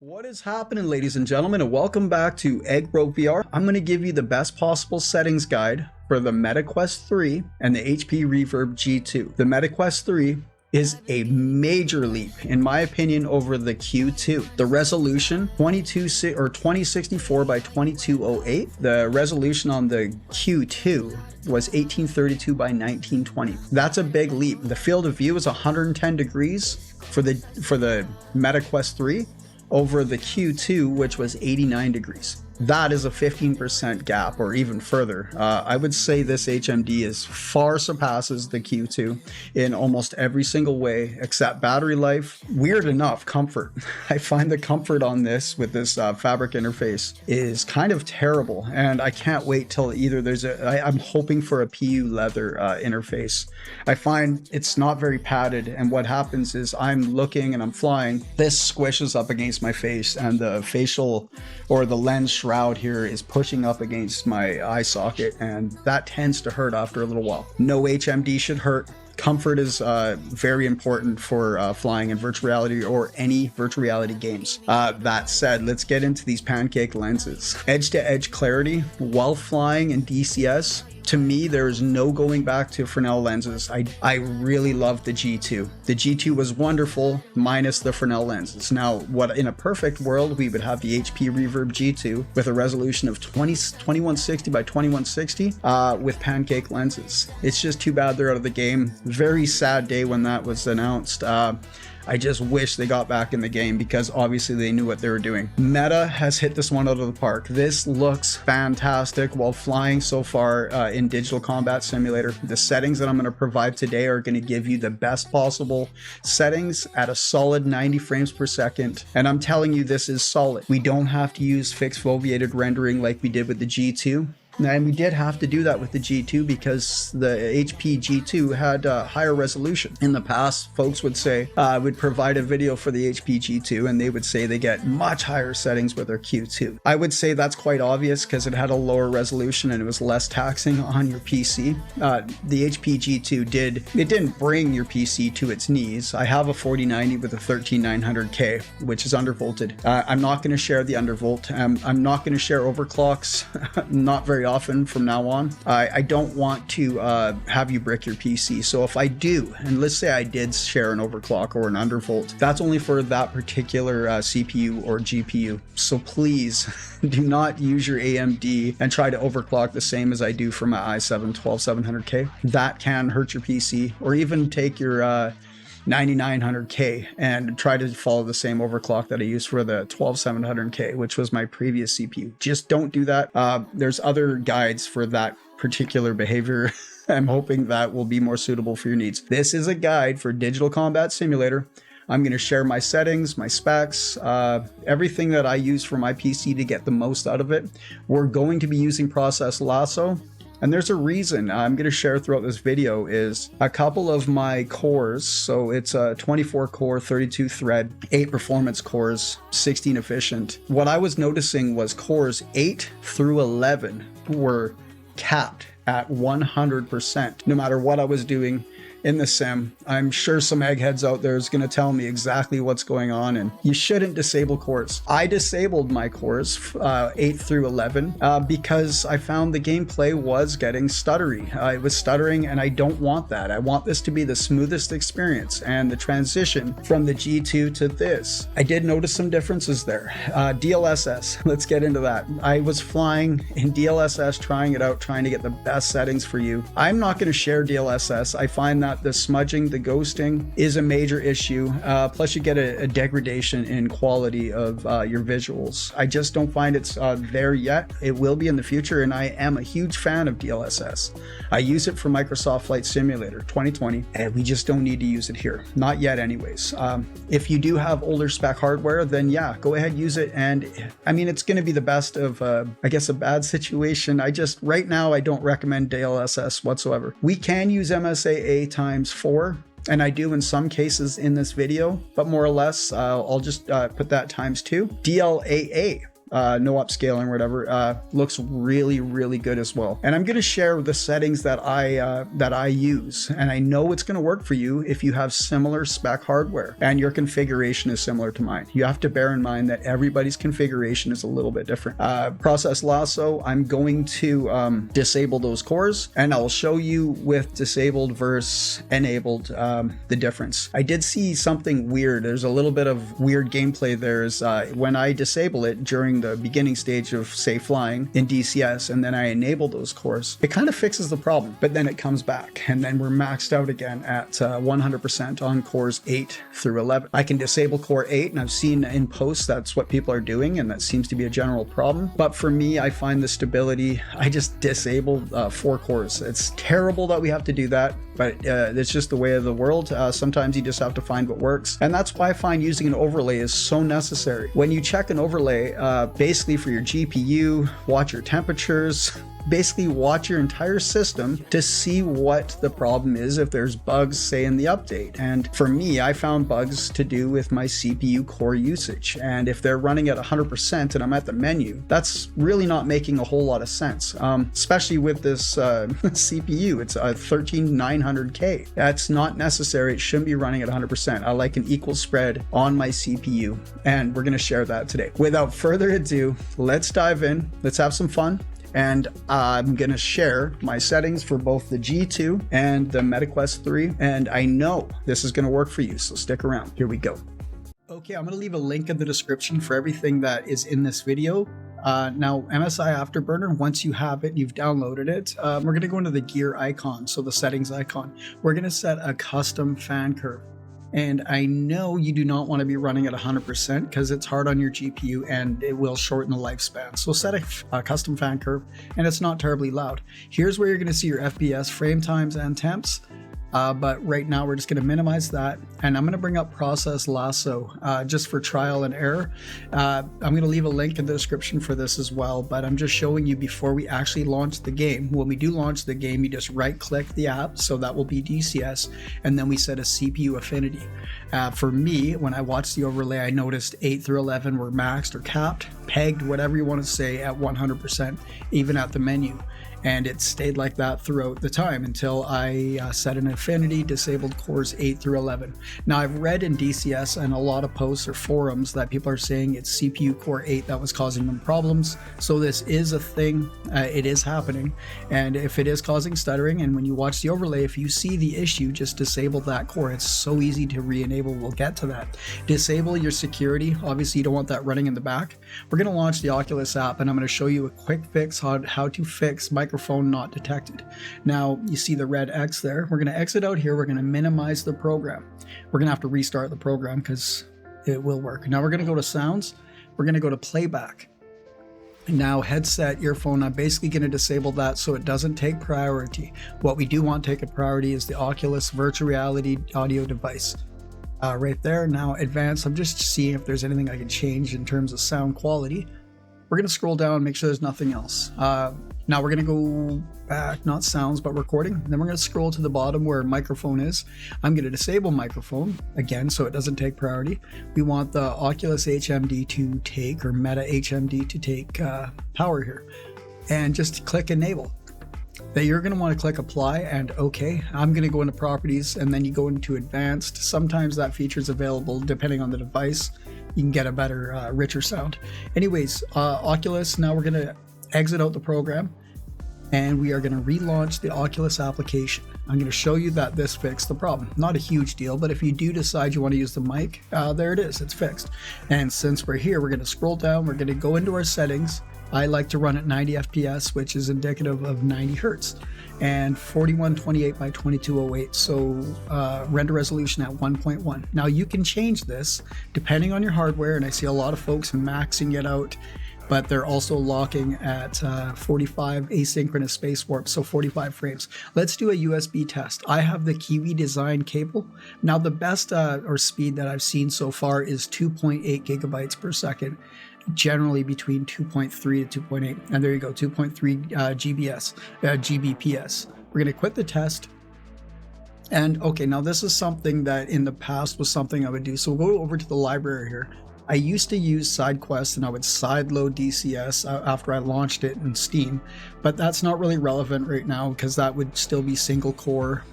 What is happening, ladies and gentlemen, and welcome back to EGGRO VR. I'm going to give you the best possible settings guide for the MetaQuest 3 and the HP Reverb G2. The MetaQuest 3 is a major leap, in my opinion, over the Q2. The resolution, 2064 by 2208. The resolution on the Q2 was 1832 by 1920. That's a big leap. The field of view is 110 degrees for the MetaQuest 3. Over the Q2, which was 89 degrees. That is a 15% gap, or even further. I would say this HMD far surpasses the Q2 in almost every single way, except battery life. Weird enough, comfort. I find the comfort on this with this fabric interface is kind of terrible, and I can't wait till either I'm hoping for a PU leather interface. I find it's not very padded, and what happens is I'm looking and I'm flying, this squishes up against my face, and the facial or the lens shroud here is pushing up against my eye socket, and that tends to hurt after a little while. No HMD should hurt. Comfort is very important for flying in virtual reality or any virtual reality games. That said, let's get into these pancake lenses. Edge-to-edge clarity while flying in DCS. To me, there is no going back to Fresnel lenses. I really love the G2. The G2 was wonderful, minus the Fresnel lenses. Now, in a perfect world, we would have the HP Reverb G2 with a resolution of 2160 by 2160 with pancake lenses. It's just too bad they're out of the game. Very sad day when that was announced. I just wish they got back in the game because obviously they knew what they were doing. Meta has hit this one out of the park. This looks fantastic while flying so far in Digital Combat Simulator. The settings that I'm going to provide today are going to give you the best possible settings at a solid 90 frames per second. And I'm telling you, this is solid. We don't have to use fixed foveated rendering like we did with the G2. And we did have to do that with the G2 because the HP G2 had higher resolution. In the past, folks would say, would provide a video for the HP G2 and they would say they get much higher settings with their Q2. I would say that's quite obvious because it had a lower resolution and it was less taxing on your PC. The HP G2 didn't bring your PC to its knees. I have a 4090 with a 13900K, which is undervolted. I'm not going to share the undervolt. I'm not going to share overclocks, not very often from now on. I don't want to have you brick your PC. So if I do, and let's say I did share an overclock or an undervolt, that's only for that particular CPU or GPU. So please do not use your AMD and try to overclock the same as I do for my i7 12700K. That can hurt your PC, or even take your 9900K and try to follow the same overclock that I used for the 12700K, which was my previous CPU. Just don't do that. There's other guides for that particular behavior. I'm hoping that will be more suitable for your needs. This is a guide for Digital Combat Simulator. I'm going to share my settings, my specs, everything that I use for my PC to get the most out of it. We're going to be using Process Lasso. And there's a reason I'm going to share throughout this video is a couple of my cores. So it's a 24 core, 32 thread, 8 performance cores, 16 efficient. What I was noticing was cores 8 through 11 were capped at 100%, no matter what I was doing in the sim. I'm sure some eggheads out there is going to tell me exactly what's going on, and you shouldn't disable cores. I disabled my cores 8 through 11 because I found the gameplay was getting stuttery. It was stuttering, and I don't want that. I want this to be the smoothest experience, and the transition from the G2 to this, I did notice some differences there. DLSS, let's get into that. I was flying in DLSS, trying it out, trying to get the best settings for you. I'm not going to share DLSS. I find that the smudging, the ghosting is a major issue. Plus you get a degradation in quality of your visuals. I just don't find it's there yet. It will be in the future, and I am a huge fan of DLSS. I use it for Microsoft Flight Simulator 2020, and we just don't need to use it here. Not yet anyways. If you do have older spec hardware, then yeah, go ahead, use it. And I mean, it's going to be the best of, I guess, a bad situation. Right now, I don't recommend DLSS whatsoever. We can use MSAA ×4, and I do in some cases in this video, but more or less, I'll just put that ×2. DLAA no upscaling or whatever, looks really, really good as well. And I'm going to share the settings that I use, and I know it's going to work for you if you have similar spec hardware and your configuration is similar to mine. You have to bear in mind that everybody's configuration is a little bit different. Process lasso, I'm going to disable those cores, and I'll show you with disabled versus enabled the difference. I did see something weird. There's a little bit of weird gameplay there. Is when I disable it during the beginning stage of, say, flying in DCS, and then I enable those cores, it kind of fixes the problem, but then it comes back, and then we're maxed out again at 100% on cores 8 through 11. I can disable core 8, and I've seen in posts that's what people are doing, and that seems to be a general problem. But for me, I find the stability, I just disable 4 cores. It's terrible that we have to do that, but it's just the way of the world. Sometimes you just have to find what works, and that's why I find using an overlay is so necessary. When you check an overlay, basically for your GPU, watch your temperatures, basically watch your entire system to see what the problem is if there's bugs, say, in the update. And for me, I found bugs to do with my CPU core usage. And if they're running at 100% and I'm at the menu, that's really not making a whole lot of sense, especially with this CPU. It's a 13900K. That's not necessary. It shouldn't be running at 100%. I like an equal spread on my CPU, and we're going to share that today. Without further ado, let's dive in. Let's have some fun. And I'm going to share my settings for both the G2 and the MetaQuest 3. And I know this is going to work for you, so stick around. Here we go. Okay, I'm going to leave a link in the description for everything that is in this video. Now, MSI Afterburner, once you have it, you've downloaded it, we're going to go into the gear icon, so the settings icon. We're going to set a custom fan curve. And I know you do not want to be running at 100% because it's hard on your GPU and it will shorten the lifespan. So set a custom fan curve, and it's not terribly loud. Here's where you're going to see your FPS, frame times, and temps. But right now we're just going to minimize that, and I'm going to bring up process lasso just for trial and error. I'm going to leave a link in the description for this as well, but I'm just showing you before we actually launch the game. When we do launch the game, you just right click the app, so that will be DCS, and then we set a CPU affinity. For me, when I watched the overlay, I noticed 8 through 11 were maxed or capped, pegged, whatever you want to say, at 100%, even at the menu. And it stayed like that throughout the time until I set an affinity, disabled cores 8 through 11. Now, I've read in DCS and a lot of posts or forums that people are saying it's CPU core 8 that was causing them problems. So this is a thing, it is happening. And if it is causing stuttering, and when you watch the overlay, if you see the issue, just disable that core. It's so easy to re-enable. We'll get to that. Disable your security. Obviously, you don't want that running in the back. We're going to launch the Oculus app, and I'm going to show you a quick fix on how to fix microphone not detected. Now, you see the red X there. We're going to exit out here. We're going to minimize the program. We're going to have to restart the program because it will work. Now we're going to go to sounds. We're going to go to playback. Now headset, earphone, I'm basically going to disable that so it doesn't take priority. What we do want to take a priority is the Oculus virtual reality audio device. Right there. Now advanced, I'm just seeing if there's anything I can change in terms of sound quality. We're going to scroll down and make sure there's nothing else. Now we're going to go back, not sounds, but recording. Then we're going to scroll to the bottom where microphone is. I'm going to disable microphone again so it doesn't take priority. We want the Oculus HMD to take, or Meta HMD to take power here. And just click enable. Then you're going to want to click apply and OK. I'm going to go into properties, and then you go into advanced. Sometimes that feature is available depending on the device. You can get a better, richer sound. Anyways, Oculus, now we're going to exit out the program, and we are going to relaunch the Oculus application. I'm going to show you that this fixed the problem. Not a huge deal, but if you do decide you want to use the mic, there it is, it's fixed. And since we're here, we're going to scroll down, we're going to go into our settings. I like to run at 90 FPS, which is indicative of 90 Hertz, and 4128 by 2208, so render resolution at 1.1. Now you can change this depending on your hardware, and I see a lot of folks maxing it out, but they're also locking at 45 asynchronous space warp, so 45 frames. Let's do a USB test. I have the Kiwi Design cable. Now the best or speed that I've seen so far is 2.8 gigabytes per second. Generally between 2.3 to 2.8, and there you go, 2.3 Gbps. We're going to quit the test. And okay, now this is something that in the past was something I would do. So we'll go over to the library here. I used to use Sidequest and I would sideload DCS after I launched it in Steam, but that's not really relevant right now because that would still be single core.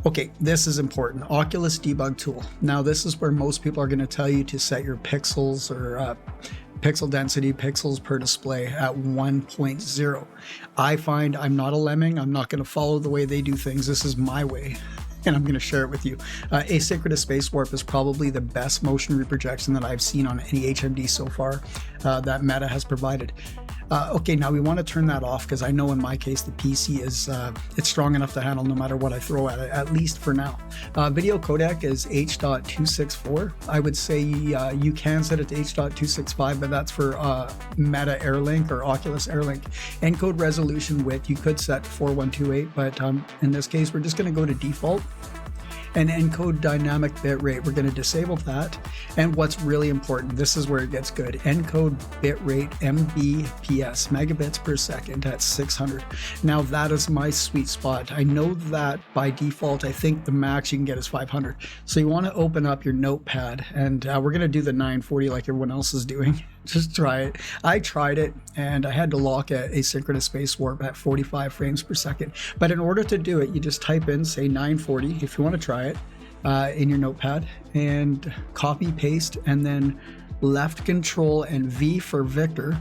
Okay, this is important. Oculus debug tool. Now this is where most people are going to tell you to set your pixels or pixel density, pixels per display at 1.0. I find I'm not a lemming. I'm not going to follow the way they do things. This is my way, and I'm going to share it with you. Asynchronous space warp is probably the best motion reprojection that I've seen on any HMD so far that Meta has provided. Okay, now we want to turn that off because I know in my case the PC is it's strong enough to handle no matter what I throw at it, at least for now. Video codec is H.264. I would say you can set it to H.265, but that's for Meta AirLink or Oculus AirLink. Encode resolution width you could set to 4128, but in this case we're just going to go to default. And encode dynamic bitrate, we're going to disable that. And what's really important, this is where it gets good, encode bitrate Mbps, megabits per second at 600. Now that is my sweet spot. I know that by default, I think the max you can get is 500. So you want to open up your notepad, and we're going to do the 940 like everyone else is doing. Just try it. I tried it and I had to lock at asynchronous space warp at 45 frames per second. But in order to do it, you just type in, say 940 if you want to try it in your notepad, and copy paste, and then left control and V for Victor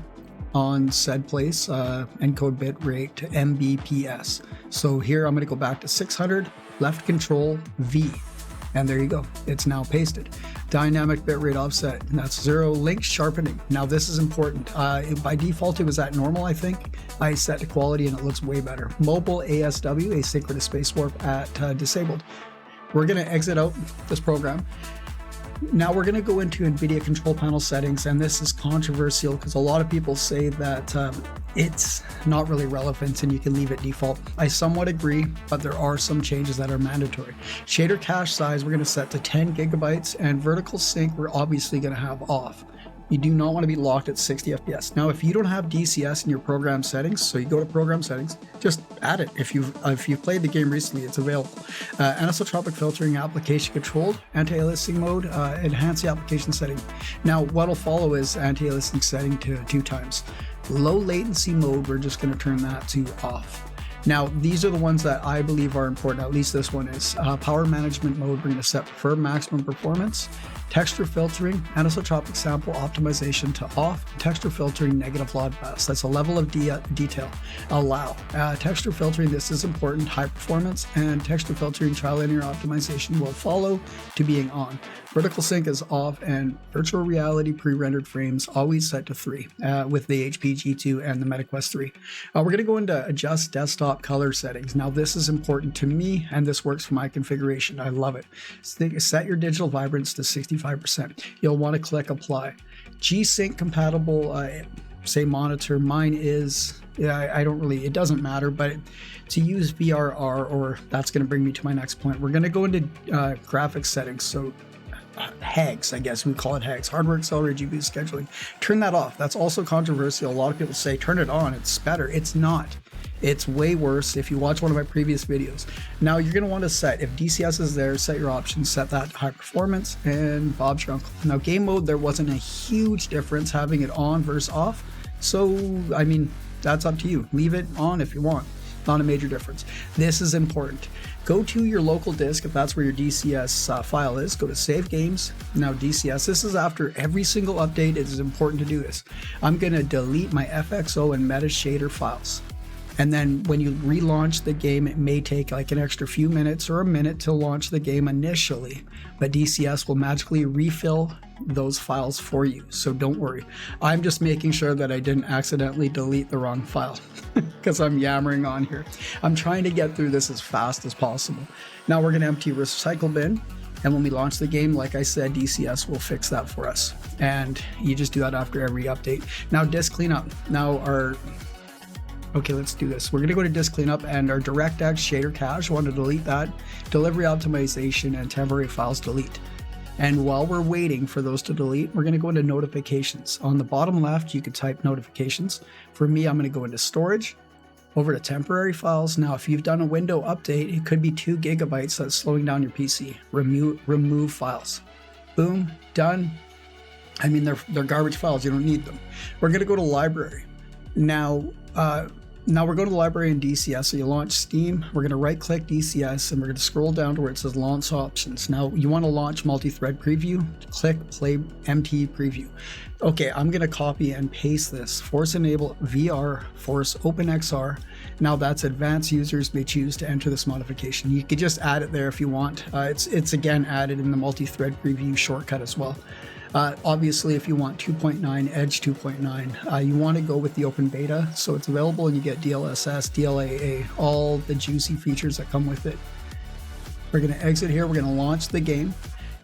on said place, encode bit rate to Mbps. So here I'm going to go back to 600, left control V. And there you go, it's now pasted. Dynamic bitrate offset, and that's 0. Link sharpening. Now this is important. By default it was at normal, I think. I set to quality and it looks way better. Mobile ASW, asynchronous space warp, at disabled. We're gonna exit out this program. Now we're gonna go into Nvidia control panel settings, and this is controversial because a lot of people say that it's not really relevant and you can leave it default. I somewhat agree, but there are some changes that are mandatory. Shader cache size, we're gonna set to 10 gigabytes, and vertical sync, we're obviously gonna have off. You do not want to be locked at 60 FPS. Now, if you don't have DCS in your program settings, so you go to program settings, just add it. If you've played the game recently, it's available. Anisotropic filtering, application controlled, anti-aliasing mode, enhance the application setting. Now, what'll follow is anti-aliasing setting to 2 times. Low latency mode, we're just going to turn that to off. Now, these are the ones that I believe are important, at least this one is. Power management mode, we're going to set for maximum performance. Texture filtering, anisotropic sample optimization to off. Texture filtering, negative loud best. That's a level of detail. Allow. Texture filtering, this is important, high performance, and texture filtering, trilinear optimization will follow to being on. Vertical sync is off, and virtual reality pre-rendered frames always set to 3 with the HP G2 and the MetaQuest 3. We're going to go into adjust desktop color settings. Now this is important to me, and this works for my configuration. I love it. Set your digital vibrance to 65%. You'll want to click apply. G-Sync compatible, say monitor. Mine is, I don't really, it doesn't matter, but to use VRR, or that's going to bring me to my next point. We're going to go into graphics settings. So HAGS, I guess we call it HAGS, hardware accelerated GPU scheduling. Turn that off. That's also controversial. A lot of people say turn it on, it's better. It's not. It's way worse if you watch one of my previous videos. Now you're going to want to set, if DCS is there, set your options, set that to high performance, and Bob's your uncle. Now game mode, there wasn't a huge difference having it on versus off. So, I mean, that's up to you. Leave it on if you want. Not a major difference. This is important. Go to your local disk if that's where your DCS file is. Go to Save Games. Now DCS, this is after every single update. It is important to do this. I'm going to delete my FXO and meta shader files. And then when you relaunch the game, it may take like an extra few minutes or a minute to launch the game initially, but DCS will magically refill those files for you. So don't worry. I'm just making sure that I didn't accidentally delete the wrong file because I'm yammering on here. I'm trying to get through this as fast as possible. Now we're going to empty recycle bin. And when we launch the game, like I said, DCS will fix that for us. And you just do that after every update. Now disk cleanup. Now okay, let's do this. We're going to go to disk cleanup, and our DirectX shader cache, we want to delete that. Delivery optimization and temporary files delete. And while we're waiting for those to delete, we're going to go into notifications. On the bottom left, you can type notifications. For me, I'm going to go into storage, over to temporary files. Now, if you've done a window update, it could be 2 gigabytes that's slowing down your PC. Remove files. Boom, done. I mean, they're garbage files. You don't need them. We're going to go to library. Now we're going to library in DCS. So you launch Steam. We're going to right click DCS and we're going to scroll down to where it says launch options. Now you want to launch multi-thread preview. Click play MT preview. Okay, I'm going to copy and paste this. Force enable VR, force OpenXR. Now that's advanced users may choose to enter this modification. You could just add it there if you want. It's again added in the multi-thread preview shortcut as well. Obviously, if you want 2.9, Edge 2.9, you want to go with the open beta. So it's available and you get DLSS, DLAA, all the juicy features that come with it. We're going to exit here. We're going to launch the game.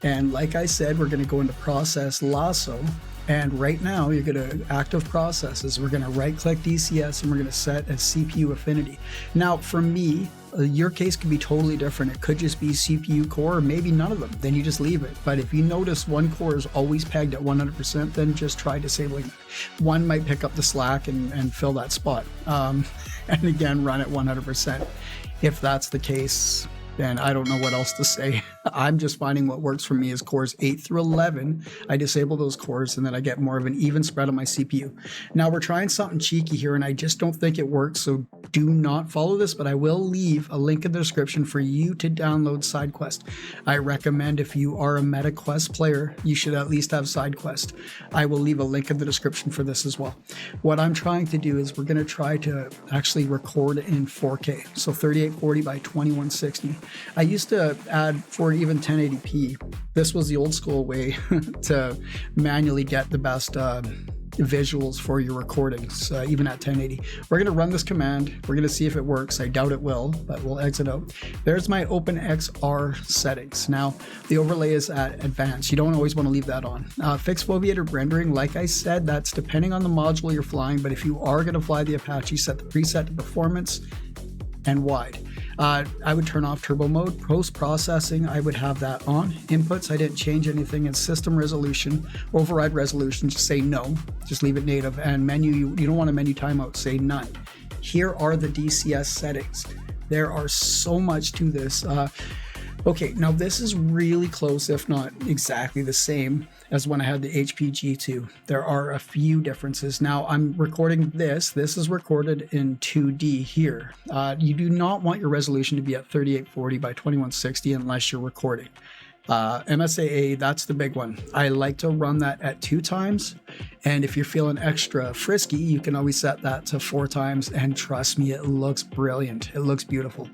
And like I said, we're going to go into process lasso. And right now you're going to active processes. We're going to right click DCS and we're going to set a CPU affinity. Now for me, your case could be totally different. It could just be CPU core or maybe none of them. Then you just leave it. But if you notice one core is always pegged at 100%, then just try disabling it. One might pick up the slack and fill that spot. And again, run at 100%. If that's the case, then I don't know what else to say. I'm just finding what works for me is cores 8 through 11. I disable those cores and then I get more of an even spread on my CPU. Now we're trying something cheeky here and I just don't think it works, so do not follow this, but I will leave a link in the description for you to download Sidequest. I recommend if you are a MetaQuest player, you should at least have Sidequest. I will leave a link in the description for this as well. What I'm trying to do is we're going to try to actually record in 4K, so 3840 by 2160. I used to add for even 1080p. This was the old school way to manually get the best visuals for your recordings, even at 1080. We're going to run this command. We're going to see if it works. I doubt it will, but we'll exit out. There's my OpenXR settings. Now, the overlay is at advanced. You don't always want to leave that on. Fixed foveated rendering, like I said, that's depending on the module you're flying, but if you are going to fly the Apache, set the preset to performance and wide. I would turn off turbo mode. Post-processing, I would have that on. Inputs, I didn't change anything. In system resolution, override resolution, just say no. Just leave it native. And menu, you don't want a menu timeout, say none. Here are the DCS settings. There are so much to this. Okay, now this is really close, if not exactly the same as when I had the HP G2. There are a few differences. Now I'm recording this. This is recorded in 2D here. You do not want your resolution to be at 3840 by 2160 unless you're recording. MSAA, that's the big one. I like to run that at 2 times. And if you're feeling extra frisky, you can always set that to 4 times. And trust me, it looks brilliant. It looks beautiful.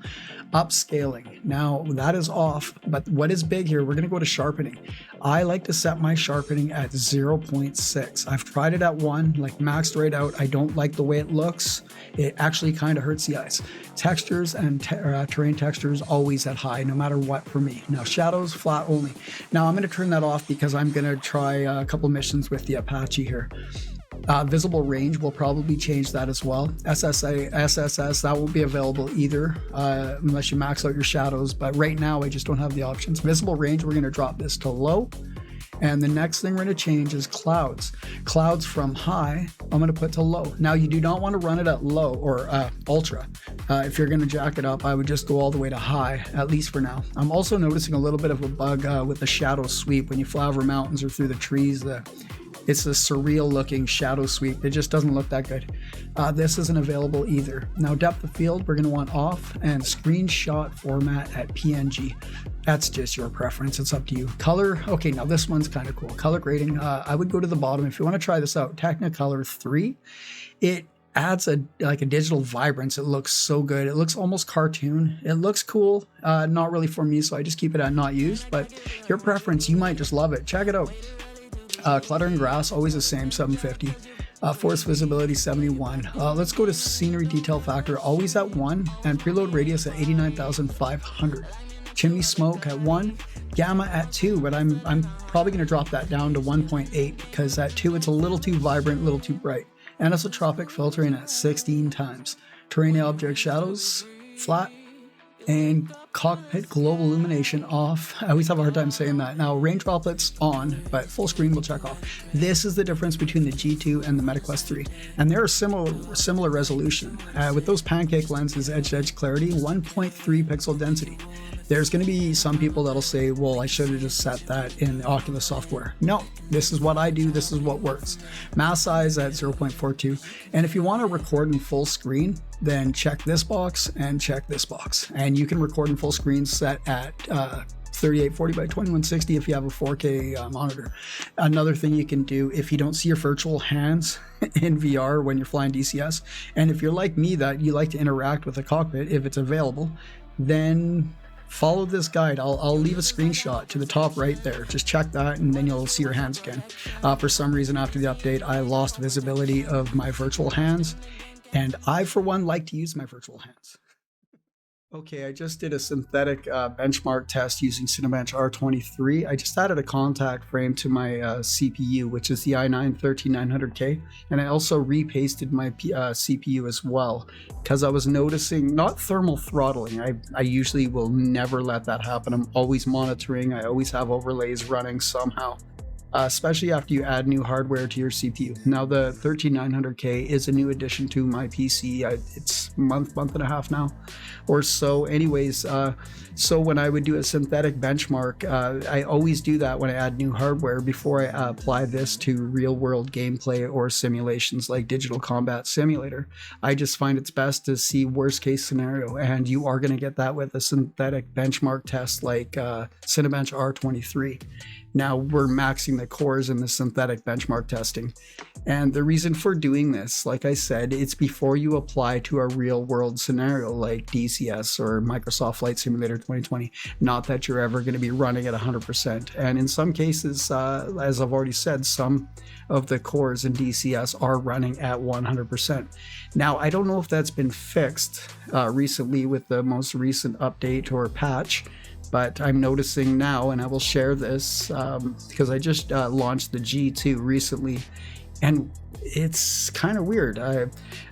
Upscaling. Now that is off, but what is big here, we're going to go to sharpening. I like to set my sharpening at 0.6. I've tried it at 1, like maxed right out. I don't like the way it looks. It actually kind of hurts the eyes. Textures and terrain textures always at high, no matter what for me. Now shadows, flat only. Now I'm going to turn that off because I'm going to try a couple missions with the Apache here. Visible range will probably change that as well. SSS, that won't be available either unless you max out your shadows, but right now I just don't have the options. Visible range, we're going to drop this to low. And the next thing we're going to change is clouds. Clouds from high, I'm going to put to low. Now you do not want to run it at low or ultra. If you're going to jack it up, I would just go all the way to high, at least for now. I'm also noticing a little bit of a bug with the shadow sweep. When you fly over mountains or through the trees, it's a surreal looking shadow sweep. It just doesn't look that good. This isn't available either. Now depth of field, we're going to want off, and screenshot format at PNG. That's just your preference. It's up to you. Color, okay, now this one's kind of cool. Color grading, I would go to the bottom. If you want to try this out, Technicolor 3, it adds a digital vibrance. It looks so good. It looks almost cartoon. It looks cool. Not really for me, so I just keep it at not used, but your preference, you might just love it. Check it out. Clutter and grass, always the same, 750. Force visibility, 71. Let's go to scenery detail factor, always at 1, and preload radius at 89,500. Chimney smoke at 1, gamma at 2, but I'm probably going to drop that down to 1.8 because at 2 it's a little too vibrant, a little too bright. Anisotropic filtering at 16 times. Terrain object shadows, flat. And cockpit global illumination off. I always have a hard time saying that. Now range droplets on, but full screen will check off. This is the difference between the G2 and the MetaQuest 3, and they're similar resolution. With those pancake lenses, edge-to-edge clarity, 1.3 pixel density. There's going to be some people that'll say, well, I should have just set that in the Oculus software. No, this is what I do. This is what works. Mass size at 0.42. And if you want to record in full screen, then check this box and check this box. And you can record in full screen set at 3840 by 2160 if you have a 4K monitor. Another thing you can do if you don't see your virtual hands in VR when you're flying DCS, and if you're like me that you like to interact with the cockpit if it's available, then follow this guide. I'll leave a screenshot to the top right there. Just check that and then you'll see your hands again. For some reason after the update, I lost visibility of my virtual hands, and I for one like to use my virtual hands. Okay, I just did a synthetic benchmark test using Cinebench R23. I just added a contact frame to my CPU, which is the i9-13900K, and I also repasted my CPU as well, because I was noticing, not thermal throttling, I usually will never let that happen. I'm always monitoring, I always have overlays running somehow. Especially after you add new hardware to your CPU. Now the 13900K is a new addition to my PC. It's a month and a half now or so. Anyways, so when I would do a synthetic benchmark, I always do that when I add new hardware before I apply this to real world gameplay or simulations like Digital Combat Simulator. I just find it's best to see worst case scenario, and you are going to get that with a synthetic benchmark test like Cinebench R23. Now we're maxing the cores in the synthetic benchmark testing. And the reason for doing this, like I said, it's before you apply to a real world scenario like DCS or Microsoft Flight Simulator 2020. Not that you're ever going to be running at 100%. And in some cases, as I've already said, some of the cores in DCS are running at 100%. Now, I don't know if that's been fixed recently with the most recent update or patch, but I'm noticing now, and I will share this because I just launched the G2 recently, and it's kind of weird.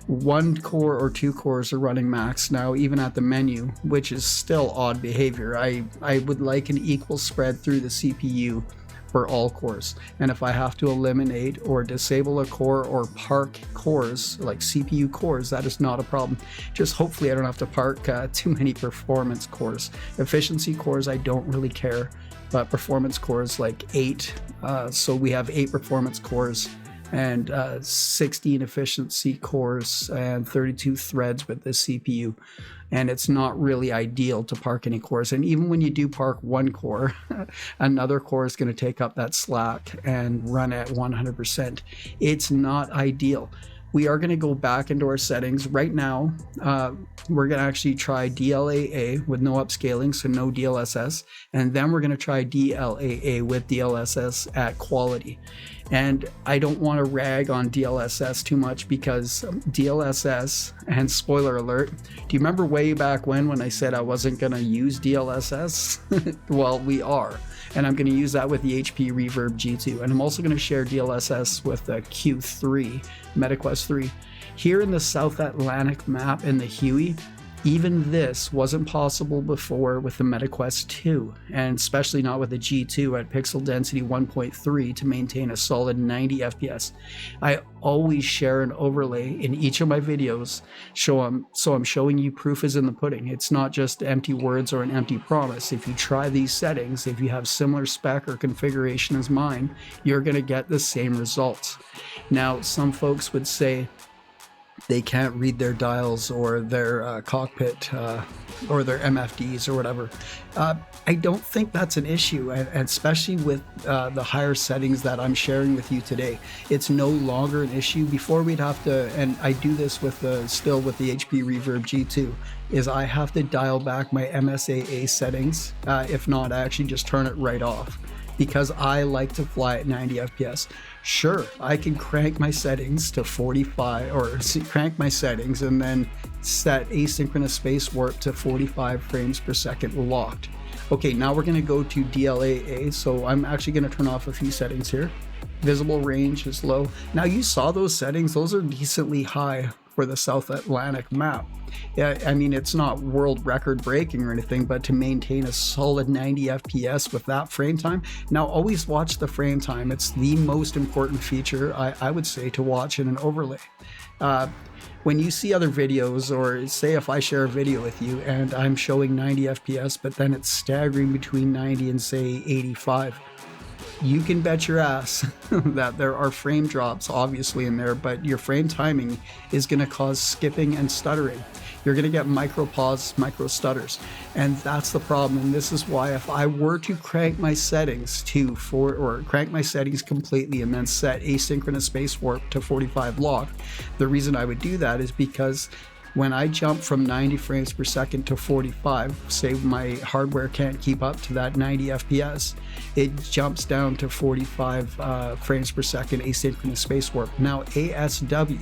One core or two cores are running max now, even at the menu, which is still odd behavior. I would like an equal spread through the CPU for all cores, and if I have to eliminate or disable a core or park cores like CPU cores, that is not a problem. Just hopefully I don't have to park too many performance cores. Efficiency cores I don't really care, but performance cores like 8, so we have 8 performance cores and 16 efficiency cores and 32 threads with the CPU. And it's not really ideal to park any cores. And even when you do park one core, another core is going to take up that slack and run at 100%. It's not ideal. We are going to go back into our settings right now. We're going to actually try DLAA with no upscaling, so no DLSS. And then we're going to try DLAA with DLSS at quality. And I don't want to rag on DLSS too much because DLSS, and spoiler alert, do you remember way back when I said I wasn't going to use DLSS? Well, we are. And I'm going to use that with the HP Reverb G2. And I'm also going to share DLSS with the Q3, MetaQuest 3. Here in the South Atlantic map in the Huey, even this wasn't possible before with the MetaQuest 2, and especially not with the G2 at pixel density 1.3 to maintain a solid 90 FPS. I always share an overlay in each of my videos, so I'm showing you proof is in the pudding. It's not just empty words or an empty promise. If you try these settings, if you have similar spec or configuration as mine, you're going to get the same results. Now, some folks would say they can't read their dials or their cockpit or their MFDs or whatever. I don't think that's an issue, and especially with the higher settings that I'm sharing with you today. It's no longer an issue. Before we'd have to, and I do this with still with the HP Reverb G2, is I have to dial back my MSAA settings. If not, I actually just turn it right off, because I like to fly at 90 FPS. Sure, I can crank my settings to 45, or crank my settings and then set asynchronous space warp to 45 frames per second locked. Okay, now we're going to go to DLAA, so I'm actually going to turn off a few settings here. Visible range is low. Now you saw those settings, those are decently high for the South Atlantic map. Yeah, I mean, it's not world record breaking or anything, but to maintain a solid 90 FPS with that frame time. Now, always watch the frame time. It's the most important feature, I would say, to watch in an overlay. When you see other videos, or say if I share a video with you and I'm showing 90 FPS, but then it's staggering between 90 and say 85, you can bet your ass that there are frame drops obviously in there, but your frame timing is going to cause skipping and stuttering. You're going to get micro pause, micro stutters, and that's the problem. And this is why if I were to crank my settings crank my settings completely and then set asynchronous space warp to 45 log, the reason I would do that is because when I jump from 90 frames per second to 45, say my hardware can't keep up to that 90 FPS, it jumps down to 45 frames per second asynchronous space warp. Now, ASW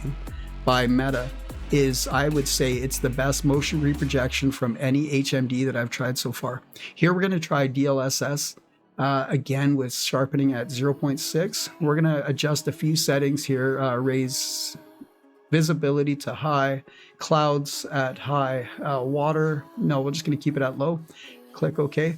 by Meta is, I would say, it's the best motion reprojection from any HMD that I've tried so far. Here we're going to try DLSS. Again, with sharpening at 0.6. We're going to adjust a few settings here, raise visibility to high, clouds at high, water, no, we're just going to keep it at low. Click OK.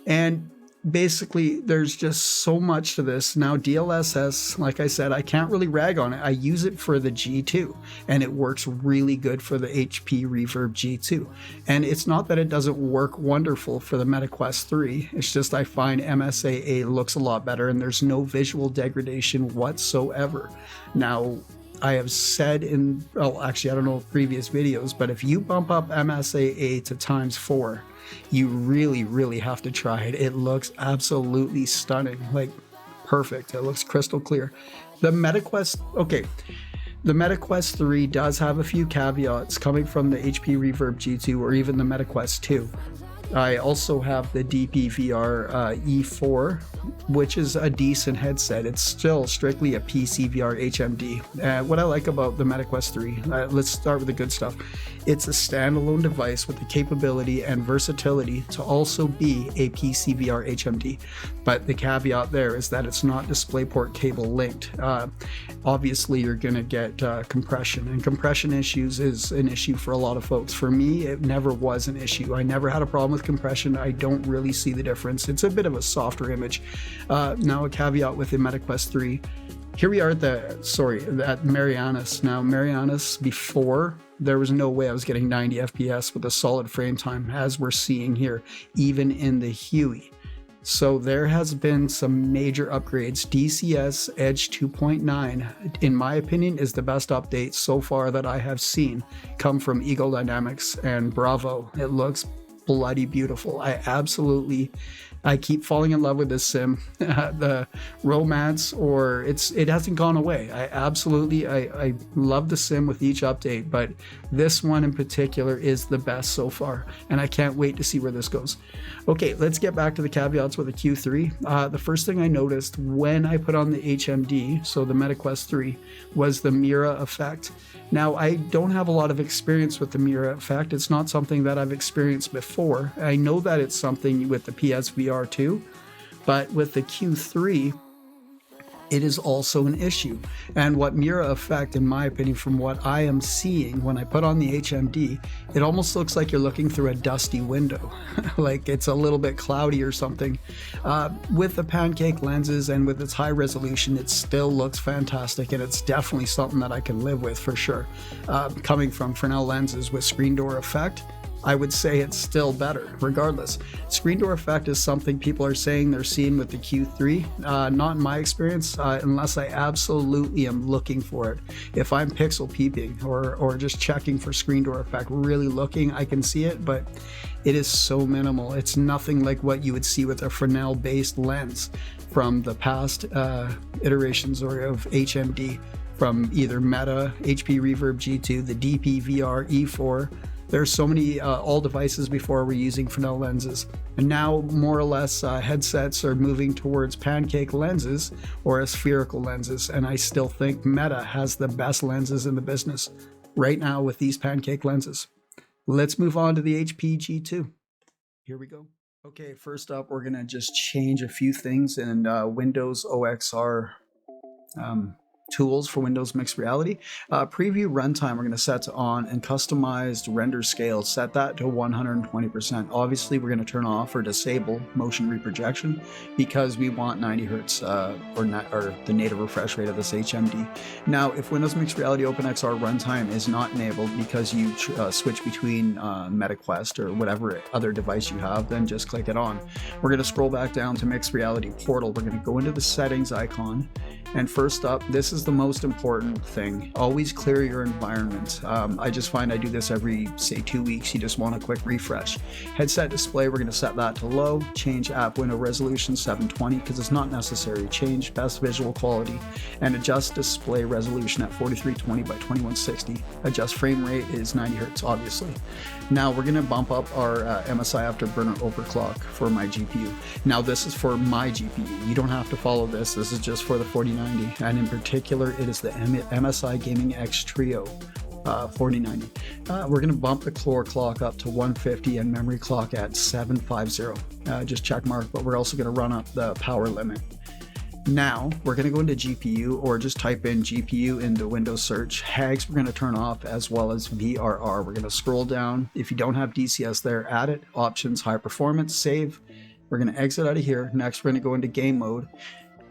And basically, there's just so much to this. Now, DLSS, like I said, I can't really rag on it. I use it for the G2, and it works really good for the HP Reverb G2. And it's not that it doesn't work wonderful for the MetaQuest 3. It's just I find MSAA looks a lot better, and there's no visual degradation whatsoever. Now, I have said in, well, actually, I don't know previous videos, but if you bump up MSAA to × 4, you really have to try it. It looks absolutely stunning, like perfect. It looks crystal clear. The MetaQuest, okay, the MetaQuest 3 does have a few caveats coming from the HP Reverb G2 or even the MetaQuest 2. I also have the DPVR E4, which is a decent headset. It's still strictly a PC VR HMD. What I like about the MetaQuest 3, let's start with the good stuff. It's a standalone device with the capability and versatility to also be a PC VR HMD. But the caveat there is that it's not DisplayPort cable linked. Obviously, you're going to get compression, and compression issues is an issue for a lot of folks. For me, it never was an issue. I never had a problem with compression. I don't really see the difference. It's a bit of a softer image. Now, a caveat with the MetaQuest 3. Here we are at Marianas. Now, Marianas, before, there was no way I was getting 90 FPS with a solid frame time, as we're seeing here, even in the Huey. So there has been some major upgrades. DCS Edge 2.9, in my opinion, is the best update so far that I have seen come from Eagle Dynamics, and bravo, it looks bloody beautiful. I keep falling in love with this sim. The romance, or it hasn't gone away. I love the sim with each update, but this one in particular is the best so far, and I can't wait to see where this goes. Okay, let's get back to the caveats with the Q3. The first thing I noticed when I put on the HMD, so the MetaQuest 3, was the Mira effect. Now, I don't have a lot of experience with the Mira effect. It's not something that I've experienced before. I know that it's something with the PSVR 2, but with the Q3, it is also an issue. And what Mira effect, in my opinion, from what I am seeing when I put on the HMD, it almost looks like you're looking through a dusty window, like it's a little bit cloudy or something. With the pancake lenses and with its high resolution, it still looks fantastic, and it's definitely something that I can live with for sure. Coming from Fresnel lenses with screen door effect, I would say it's still better, regardless. Screen door effect is something people are saying they're seeing with the Q3. Not in my experience, unless I absolutely am looking for it. If I'm pixel peeping or just checking for screen door effect, really looking, I can see it, but it is so minimal. It's nothing like what you would see with a Fresnel-based lens from the past iterations of HMD, from either Meta, HP Reverb G2, the DPVR E4. There's so many all devices before were using Fresnel lenses, and now more or less headsets are moving towards pancake lenses or spherical lenses, and I still think Meta has the best lenses in the business right now with these pancake lenses. Let's move on to the HP G2. Here we go. Okay, first up, we're going to just change a few things in Windows OXR. tools for Windows Mixed Reality. Preview runtime we're going to set to on, and customized render scale, set that to 120%. Obviously we're going to turn off or disable motion reprojection because we want 90 hertz or the native refresh rate of this HMD. Now if Windows Mixed Reality OpenXR runtime is not enabled because you switch between MetaQuest or whatever other device you have, then just click it on. We're going to scroll back down to Mixed Reality Portal. We're going to go into the settings icon, and first up, this is the most important thing. Always clear your environment. I just find I do this every, say, 2 weeks. You just want a quick refresh. Headset display, we're going to set that to low. Change app window resolution 720 because it's not necessary. Change best visual quality and adjust display resolution at 4320 by 2160. Adjust frame rate is 90 hertz, obviously. Now we're going to bump up our MSI afterburner overclock for my GPU. Now this is for my GPU. You don't have to follow this. This is just for the 4090, and in particular it is the MSI Gaming X Trio 4090. We're going to bump the core clock up to 150 and memory clock at 750. Just check mark, but we're also going to run up the power limit. Now we're going to go into GPU, or just type in GPU into Windows search. HAGs we're going to turn off, as well as VRR. We're going to scroll down. If you don't have DCS there, add it. Options, high performance, save. We're going to exit out of here. Next we're going to go into game mode.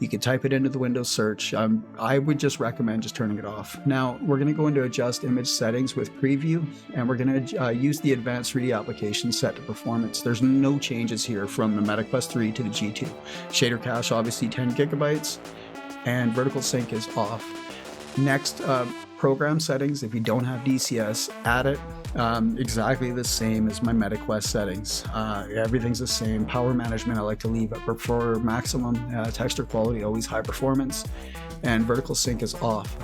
You can type it into the Windows search. I would just recommend just turning it off. Now we're going to go into adjust image settings with preview, and we're going to use the advanced 3D application set to performance. There's no changes here from the MetaQuest 3 to the G2. Shader cache obviously 10 gigabytes, and vertical sync is off. Next, program settings. If you don't have DCS, add it. Exactly the same as my MetaQuest settings. Everything's the same. Power management I like to leave it for maximum. Texture quality always high performance, and vertical sync is off.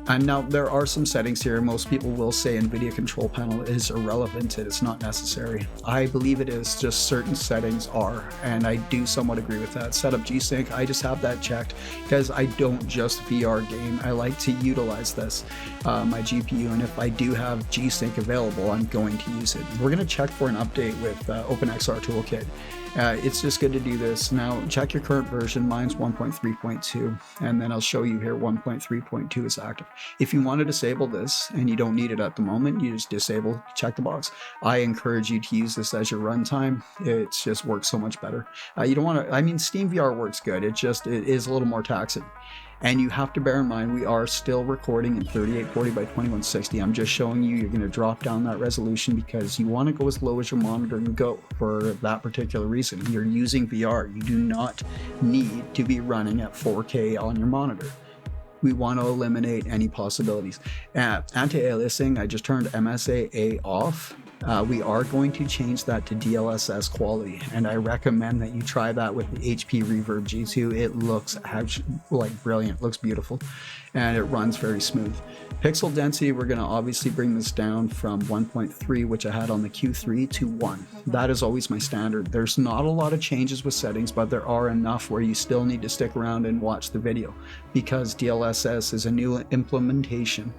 And now there are some settings here. Most people will say Nvidia control panel is irrelevant. It's not necessary. I believe it is. Just certain settings are, and I do somewhat agree with that. Setup G-Sync, I just have that checked because I don't just VR game. I like to utilize this, my GPU, and if I do have G-Sync available, I'm going to use it. We're going to check for an update with OpenXR toolkit. It's just good to do this. Now check your current version. Mine's 1.3.2, and then I'll show you here 1.3.2 is active. If you want to disable this and you don't need it at the moment, you just disable, check the box. I encourage you to use this as your runtime. It just works so much better. You don't want to, I mean, Steam VR works good. It is a little more taxing. And you have to bear in mind, we are still recording in 3840 by 2160. I'm just showing you, you're going to drop down that resolution because you want to go as low as your monitor can go for that particular reason. You're using VR. You do not need to be running at 4K on your monitor. We want to eliminate any possibilities. Anti-aliasing, I just turned MSAA off. We are going to change that to DLSS quality, and I recommend that you try that with the HP Reverb G2. It looks like brilliant, looks beautiful, and it runs very smooth. Pixel density, we're going to obviously bring this down from 1.3, which I had on the Q3, to 1. That is always my standard. There's not a lot of changes with settings, but there are enough where you still need to stick around and watch the video, because DLSS is a new implementation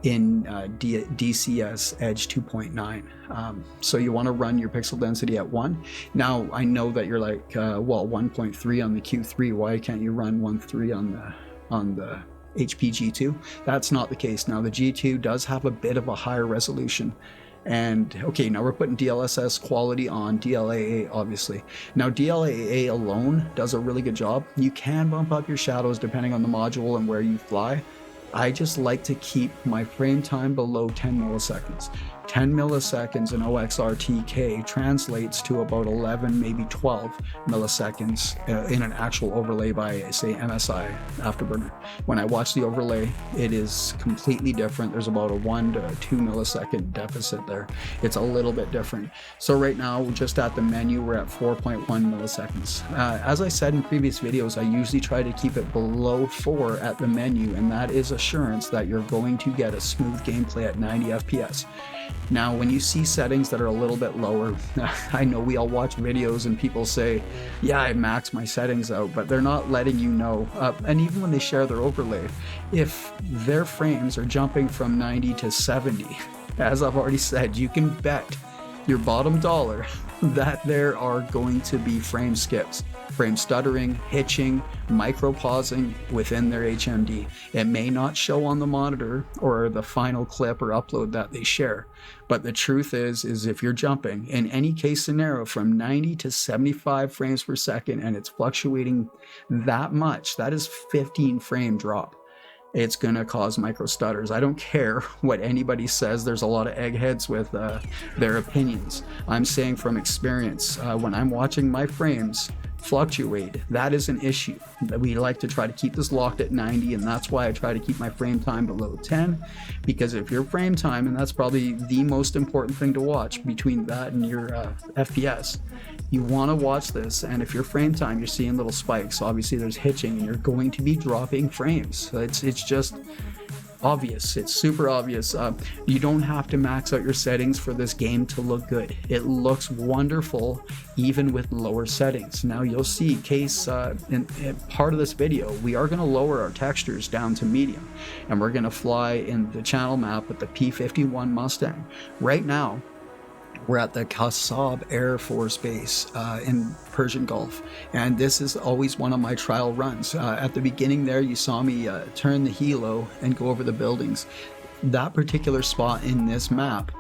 in DCS Edge 2.9. So you want to run your pixel density at 1. Now I know that you're like, well, 1.3 on the Q3, why can't you run 1.3 on the HP G2? That's not the case. Now the G2 does have a bit of a higher resolution. And okay, now we're putting DLSS quality on, DLAA obviously. Now DLAA alone does a really good job. You can bump up your shadows depending on the module and where you fly. I just like to keep my frame time below 10 milliseconds. 10 milliseconds in OXR-TK translates to about 11, maybe 12 milliseconds in an actual overlay by, say, MSI afterburner. When I watch the overlay, it is completely different. There's about a 1 to 2 millisecond deficit there. It's a little bit different. So right now, just at the menu, we're at 4.1 milliseconds. As I said in previous videos, I usually try to keep it below 4 at the menu, and that is assurance that you're going to get a smooth gameplay at 90 FPS. Now, when you see settings that are a little bit lower, I know we all watch videos and people say, yeah, I maxed my settings out, but they're not letting you know. And even when they share their overlay, if their frames are jumping from 90 to 70, as I've already said, you can bet your bottom dollar that there are going to be frame skips. frame stuttering, hitching, micro pausing within their HMD. It may not show on the monitor or the final clip or upload that they share, but the truth is if you're jumping in any case scenario from 90 to 75 frames per second and it's fluctuating that much, that is 15 frame drop. It's going to cause micro stutters. I don't care what anybody says. There's a lot of eggheads with their opinions. I'm saying from experience, when I'm watching my frames fluctuate, that is an issue. We like to try to keep this locked at 90, and that's why I try to keep my frame time below 10, because if your frame time, and that's probably the most important thing to watch between that and your FPS, you want to watch this, and if your frame time you're seeing little spikes, obviously there's hitching and you're going to be dropping frames. So it's just obvious. It's super obvious. You don't have to max out your settings for this game to look good. It looks wonderful even with lower settings. Now you'll see in part of this video, we are going to lower our textures down to medium, and we're going to fly in the channel map with the P-51 Mustang. Right now, we're at the Kasab Air Force Base in Persian Gulf, and this is always one of my trial runs. At the beginning there, you saw me turn the helo and go over the buildings. That particular spot in this map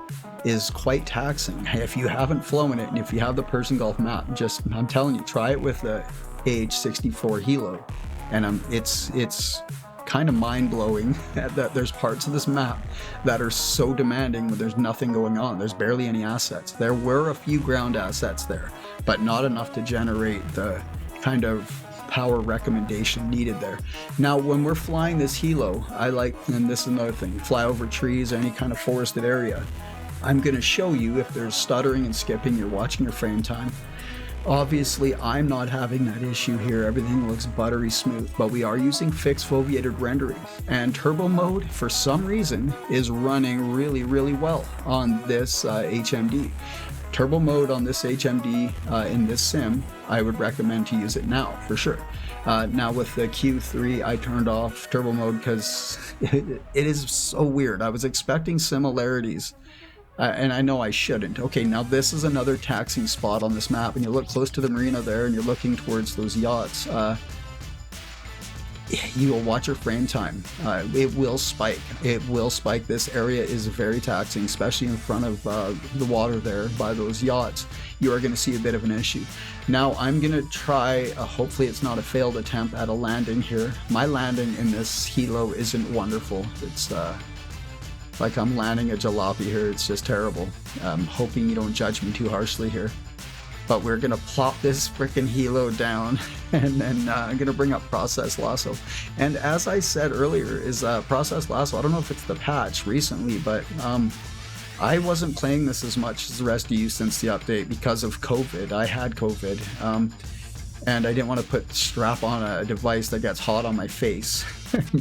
is quite taxing. If you haven't flown it, and if you have the Persian Gulf map, I'm telling you, try it with the AH-64 helo, and it's kind of mind-blowing that there's parts of this map that are so demanding when there's nothing going on. There's barely any assets. There were a few ground assets there, but not enough to generate the kind of power recommendation needed there. Now, when we're flying this helo, I like, and this is another thing, fly over trees or any kind of forested area. I'm going to show you if there's stuttering and skipping, you're watching your frame time. Obviously, I'm not having that issue here. Everything looks buttery smooth, but we are using fixed foveated rendering, and turbo mode, for some reason, is running really, really well on this HMD. Turbo mode on this HMD in this sim, I would recommend to use it now, for sure. Now with the Q3, I turned off turbo mode because it is so weird. I was expecting similarities. And I know I shouldn't. Okay, now this is another taxing spot on this map, and you look close to the marina there and you're looking towards those yachts. You will watch your frame time. It will spike. It will spike. This area is very taxing, especially in front of the water there by those yachts. You are going to see a bit of an issue. Now I'm going to try, hopefully it's not a failed attempt at a landing here. My landing in this helo isn't wonderful. It's like I'm landing a jalopy here. It's just terrible. I'm hoping you don't judge me too harshly here. But we're gonna plop this freaking helo down, and then I'm gonna bring up Process Lasso. And as I said earlier, is Process Lasso, I don't know if it's the patch recently, but I wasn't playing this as much as the rest of you since the update because of COVID. I had COVID, and I didn't want to strap on a device that gets hot on my face,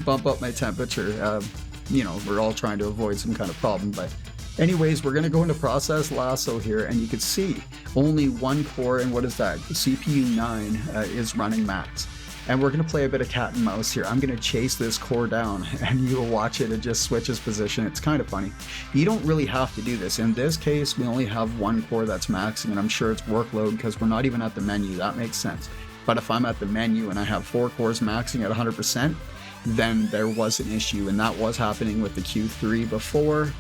bump up my temperature. You know, we're all trying to avoid some kind of problem, but anyways, we're going to go into Process Lasso here, and you can see only one core, and what is that? CPU 9 is running max. And we're going to play a bit of cat and mouse here. I'm going to chase this core down, and you'll watch it. It just switches position. It's kind of funny. You don't really have to do this. In this case, we only have one core that's maxing, and I'm sure it's workload because we're not even at the menu. That makes sense. But if I'm at the menu and I have 4 cores maxing at 100%, then there was an issue, and that was happening with the Q3 before.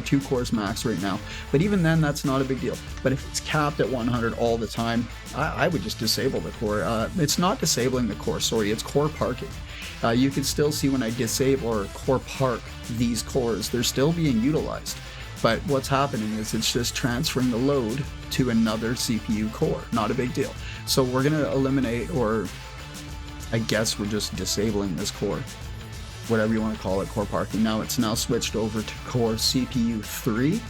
2 cores max right now, but even then that's not a big deal. But if it's capped at 100 all the time, I would just disable the core. It's not disabling the core, sorry, it's core parking. You can still see when I disable or core park these cores, they're still being utilized, but what's happening is it's just transferring the load to another CPU core. Not a big deal. So we're going to eliminate, or I guess we're just disabling this core, whatever you want to call it, core parking. Now it's now switched over to core CPU 3,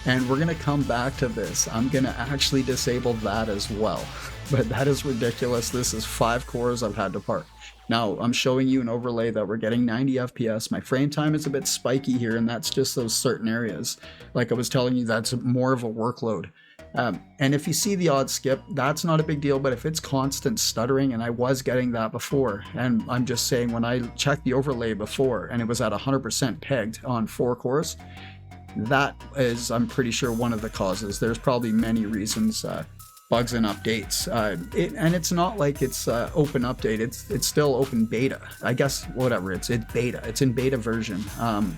and we're going to come back to this. I'm going to actually disable that as well, but that is ridiculous. This is 5 cores I've had to park. Now I'm showing you an overlay that we're getting 90 FPS. My frame time is a bit spiky here, and that's just those certain areas. Like I was telling you, that's more of a workload. And if you see the odd skip, that's not a big deal, but if it's constant stuttering, and I was getting that before, and I'm just saying when I checked the overlay before and it was at 100% pegged on 4 cores, that is, I'm pretty sure, one of the causes. There's probably many reasons, bugs and updates. And it's not like it's open update. It's still open beta. I guess whatever. It's beta. It's in beta version.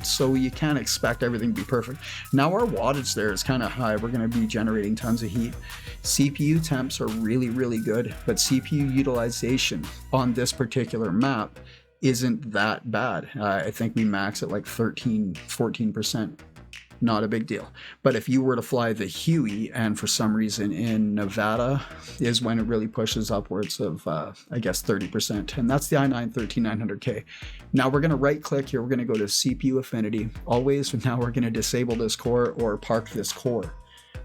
So you can't expect everything to be perfect. Now our wattage there is kind of high. We're going to be generating tons of heat. CPU temps are really, really good, but CPU utilization on this particular map isn't that bad. I think we max at like 13-14%. Not a big deal. But if you were to fly the Huey, and for some reason in Nevada is when it really pushes upwards of I guess 30%, and that's the i9-13900K. Now we're going to right click here, we're going to go to CPU affinity always. Now we're going to disable this core or park this core.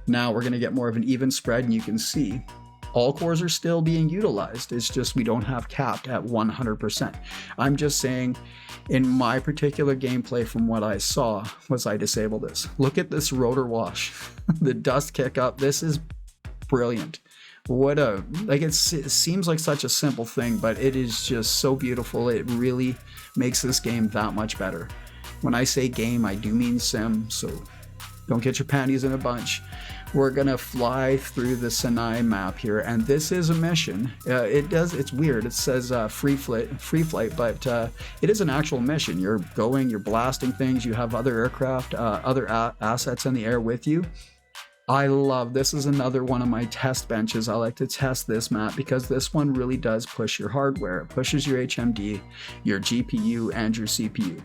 Now we're going to get more of an even spread, and you can see all cores are still being utilized. It's just we don't have capped at 100%. I'm just saying, in my particular gameplay from what I saw, was I disabled this. Look at this rotor wash. The dust kick up. This is brilliant. What a, like, it seems like such a simple thing, but it is just so beautiful. It really makes this game that much better. When I say game, I do mean sim, so don't get your panties in a bunch. We're gonna fly through the Sinai map here, and this is a mission. It's weird. It says free flight, but it is an actual mission. You're going, you're blasting things. You have other aircraft, other assets in the air with you. I love, this is another one of my test benches. I like to test this map because this one really does push your hardware. It pushes your HMD, your GPU, and your CPU.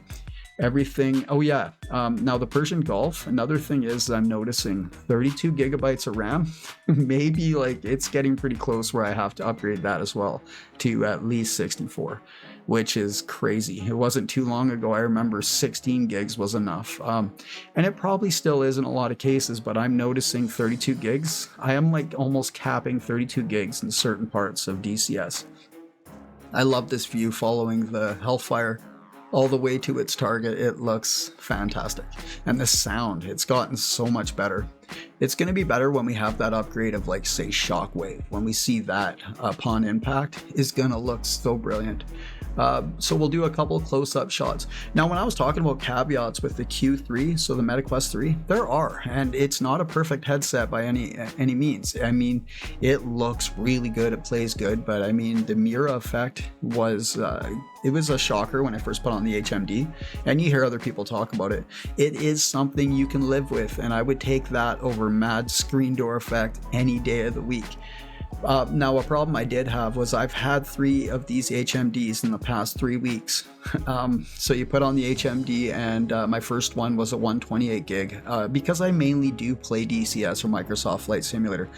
Everything. Oh yeah. Now the Persian Gulf, another thing is I'm noticing 32 gigabytes of RAM. Maybe like it's getting pretty close where I have to upgrade that as well to at least 64, which is crazy. It wasn't too long ago. I remember 16 gigs was enough. And it probably still is in a lot of cases, but I'm noticing 32 gigs. I am like almost capping 32 gigs in certain parts of DCS. I love this view following the Hellfire all the way to its target. It looks fantastic. And the sound, it's gotten so much better. It's going to be better when we have that upgrade of, like, say, Shockwave. When we see that upon impact, is going to look so brilliant. So we'll do a couple close-up shots. Now, when I was talking about caveats with the Q3, so the MetaQuest 3, there are, and it's not a perfect headset by any means. I mean, it looks really good, it plays good, but I mean, the mirror effect was, it was a shocker when I first put on the HMD, and you hear other people talk about it. It is something you can live with, and I would take that over mad screen door effect any day of the week. Now, a problem I did have was I've had 3 of these HMDs in the past 3 weeks. So you put on the HMD, and my first one was a 128 gig because I mainly do play DCS or Microsoft Flight Simulator.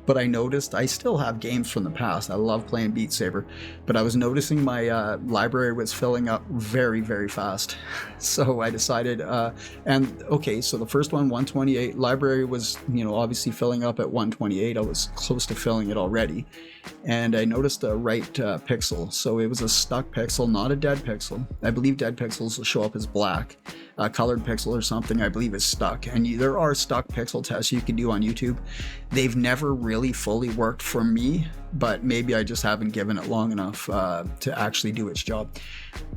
But I noticed I still have games from the past. I love playing Beat Saber, but I was noticing my library was filling up very, very fast. So I decided, and okay, so the first one, 128, library was, you know, obviously filling up at 128. I was close to filling it already. And I noticed a right pixel. So it was a stuck pixel, not a dead pixel. I believe dead pixels will show up as black. A colored pixel or something, I believe, is stuck. And there are stuck pixel tests you can do on YouTube. They've never really fully worked for me, but maybe I just haven't given it long enough to actually do its job.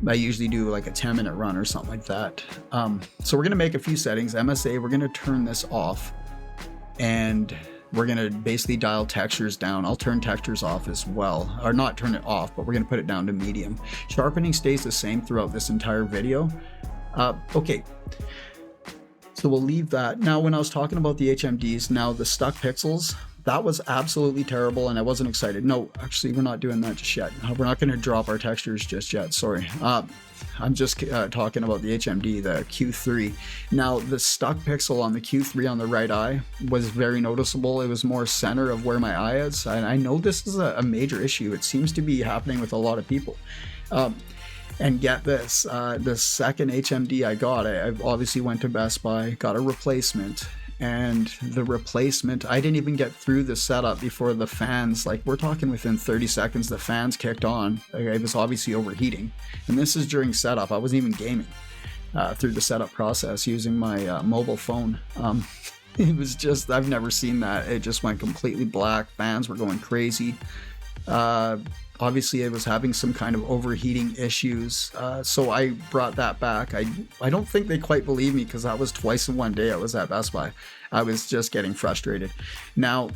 I usually do like a 10-minute run or something like that. So we're gonna make a few settings. MSAA, we're gonna turn this off, and we're gonna basically dial textures down. I'll turn textures off as well, or not turn it off, but we're gonna put it down to medium. Sharpening stays the same throughout this entire video. Okay, so we'll leave that. Now, when I was talking about the HMDs, now the stuck pixels, that was absolutely terrible, and I wasn't excited. No, actually, we're not doing that just yet. We're not going to drop our textures just yet, sorry. I'm just talking about the HMD, the Q3. Now, the stuck pixel on the Q3 on the right eye was very noticeable. It was more center of where my eye is. And I know this is a major issue. It seems to be happening with a lot of people. And get this, the second HMD I got, I obviously went to Best Buy, got a replacement, and the replacement, I didn't even get through the setup before the fans, like we're talking within 30 seconds, the fans kicked on. It was obviously overheating. And this is during setup. I wasn't even gaming through the setup process using my mobile phone. It was just, I've never seen that. It just went completely black. Fans were going crazy. Obviously, it was having some kind of overheating issues, so I brought that back. I don't think they quite believe me because that was twice in one day I was at Best Buy. I was just getting frustrated. Now,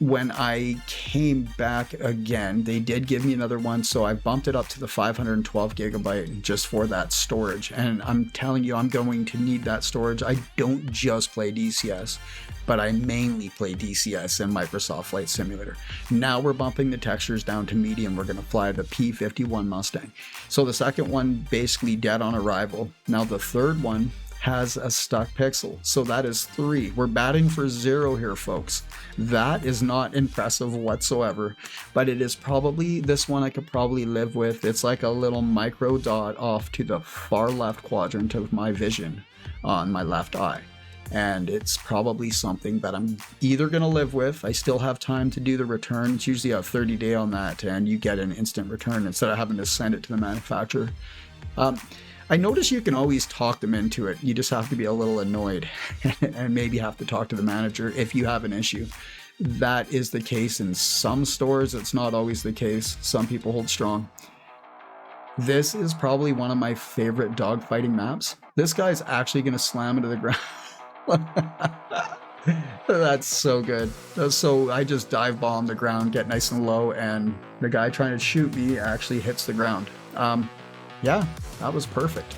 when I came back again, they did give me another one, so I bumped it up to the 512 gigabyte just for that storage. And I'm telling you, I'm going to need that storage. I don't just play DCS, but I mainly play DCS and Microsoft Flight Simulator. Now we're bumping the textures down to medium. We're going to fly the P-51 Mustang. So the second one basically dead on arrival. Now the third one has a stuck pixel, so that is 3. We're batting for 0 here, folks. That is not impressive whatsoever, but it is probably, this one I could probably live with. It's like a little micro dot off to the far left quadrant of my vision on my left eye, and it's probably something that I'm either going to live with. I still have time to do the return. It's usually a 30-day on that, and you get an instant return instead of having to send it to the manufacturer. I notice you can always talk them into it. You just have to be a little annoyed and maybe have to talk to the manager if you have an issue. That is the case in some stores. It's not always the case. Some people hold strong. This is probably one of my favorite dogfighting maps. This guy's actually going to slam into the ground. That's so good. So I just dive bomb the ground, get nice and low, and the guy trying to shoot me actually hits the ground. Yeah, that was perfect.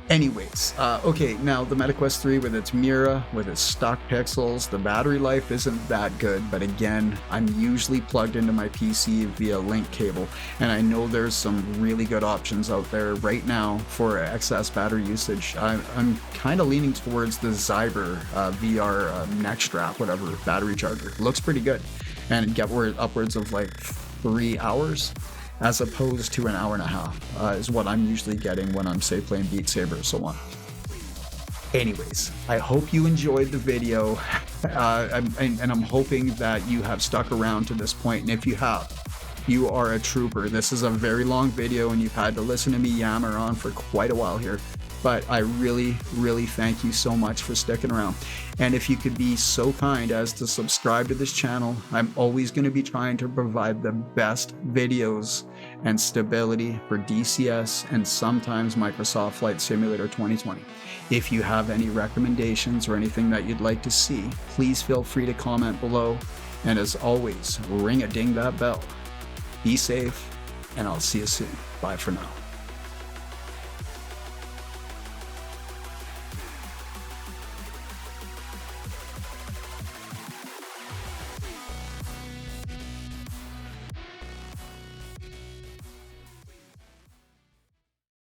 Anyways, okay, now the MetaQuest 3 with its Mira, with its stock pixels, the battery life isn't that good, but again, I'm usually plugged into my PC via link cable, and I know there's some really good options out there right now for excess battery usage. I'm kind of leaning towards the Zyber VR neck strap, whatever, battery charger. Looks pretty good, and get upwards of like 3 hours. As opposed to an hour and a half is what I'm usually getting when I'm, say, playing Beat Saber or so on. Anyways, I hope you enjoyed the video, and I'm hoping that you have stuck around to this point. And if you have, you are a trooper. This is a very long video, and you've had to listen to me yammer on for quite a while here. But I really, really thank you so much for sticking around. And if you could be so kind as to subscribe to this channel, I'm always going to be trying to provide the best videos and stability for DCS and sometimes Microsoft Flight Simulator 2020. If you have any recommendations or anything that you'd like to see, please feel free to comment below. And as always, ring a ding that bell. Be safe, and I'll see you soon. Bye for now.